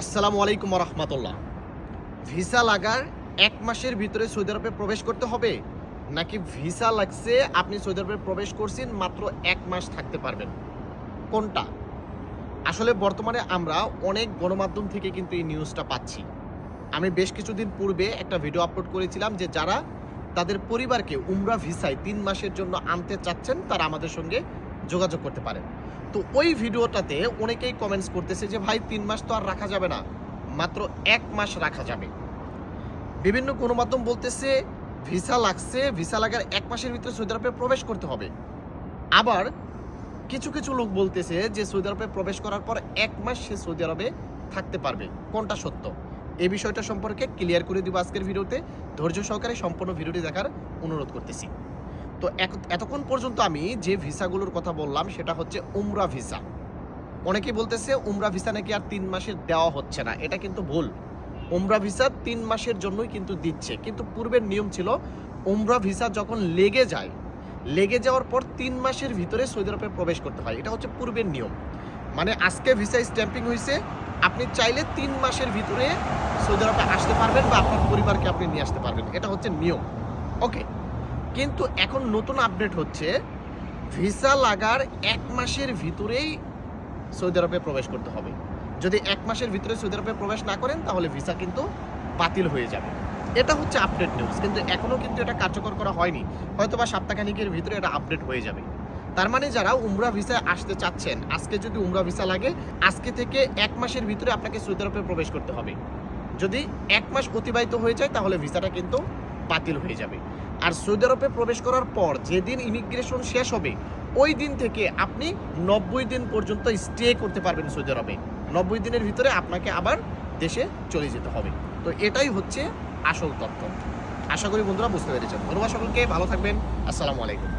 আসসালামু আলাইকুম রহমতুল্লাহ। ভিসা লাগার 1 মাসের ভিতরে সৌদি আরবে প্রবেশ করতে হবে, নাকি ভিসা লাগছে আপনি সৌদি আরবে প্রবেশ করছেন মাত্র 1 মাস থাকতে পারবেন? কোনটা? আসলে বর্তমানে আমরা অনেক গণমাধ্যম থেকে কিন্তু এই নিউজটা পাচ্ছি। আমি বেশ কিছুদিন পূর্বে একটা ভিডিও আপলোড করেছিলাম যে যারা তাদের পরিবারকে উমরা ভিসায় 3 মাসের জন্য আনতে চাচ্ছেন তারা আমাদের সঙ্গে যোগাযোগ করতে পারেন। তো ওই ভিডিওটাতে অনেকেই কমেন্টস করতেছে যে ভাই 3 মাস তো আর রাখা যাবে না, মাত্র 1 মাস রাখা যাবে। বিভিন্ন গণমাধ্যম বলতেছে ভিসা লাগছে, ভিসা লাগার 1 মাসের ভিতরে সৌদি আরবে প্রবেশ করতে হবে। আবার কিছু কিছু লোক বলতেছে যে সৌদি আরবে প্রবেশ করার পর 1 মাস সে সৌদি আরবে থাকতে পারবে। কোনটা সত্য? এই বিষয়টা সম্পর্কে ক্লিয়ার করে দিব আজকের ভিডিওতে। ধৈর্য সহকারে সম্পূর্ণ ভিডিওটি দেখার অনুরোধ করতেছি। তো এতক্ষণ পর্যন্ত আমি যে ভিসাগুলোর কথা বললাম সেটা হচ্ছে উমরা ভিসা। অনেকেই বলতেছে উমরা ভিসা নাকি আর 3 মাসের দেওয়া হচ্ছে না। এটা কিন্তু ভুল। উমরা ভিসা 3 মাসের জন্যই কিন্তু দিচ্ছে। কিন্তু পূর্বের নিয়ম ছিল উমরা ভিসা যখন লেগে যাওয়ার পর 3 মাসের ভিতরে সৌদি আরবে প্রবেশ করতে হয়। এটা হচ্ছে পূর্বের নিয়ম। মানে আজকে ভিসা স্ট্যাম্পিং হয়েছে, আপনি চাইলে 3 মাসের ভিতরে সৌদি আরবে আসতে পারবেন বা আপনার পরিবারকে আপনি নিয়ে আসতে পারবেন। এটা হচ্ছে নিয়ম। ওকে। কিন্তু এখন নতুন আপডেট হচ্ছে ভিসা লাগার 1 মাসের ভিতরেই সৌদি আরবে প্রবেশ করতে হবে। যদি 1 মাসের ভিতরে সৌদি আরবে প্রবেশ না করেন তাহলে ভিসা কিন্তু বাতিল হয়ে যাবে। এটা হচ্ছে আপডেট নিউজ, কিন্তু এখনও কিন্তু এটা কার্যকর করা হয়নি। হয়তোবা সপ্তাহখানেকের ভিতরে এটা আপডেট হয়ে যাবে। তার মানে যারা উমরা ভিসায় আসতে চাচ্ছেন, আজকে যদি উমরা ভিসা লাগে, আজকে থেকে 1 মাসের ভিতরে আপনাকে সৌদি আরবে প্রবেশ করতে হবে। যদি 1 মাস অতিবাহিত হয়ে যায় তাহলে ভিসাটা কিন্তু বাতিল হয়ে যাবে। আর সৌদি আরবে প্রবেশ করার পর যেদিন ইমিগ্রেশন শেষ হবে ওই দিন থেকে আপনি 90 দিন পর্যন্ত স্টে করতে পারবেন সৌদি আরবে। 90 দিনের ভিতরে আপনাকে আবার দেশে চলে যেতে হবে। তো এটাই হচ্ছে আসল তথ্য। আশা করি বন্ধুরা বুঝতে পেরেছেন। ধন্যবাদ সকলকে, ভালো থাকবেন। আসসালামু আলাইকুম।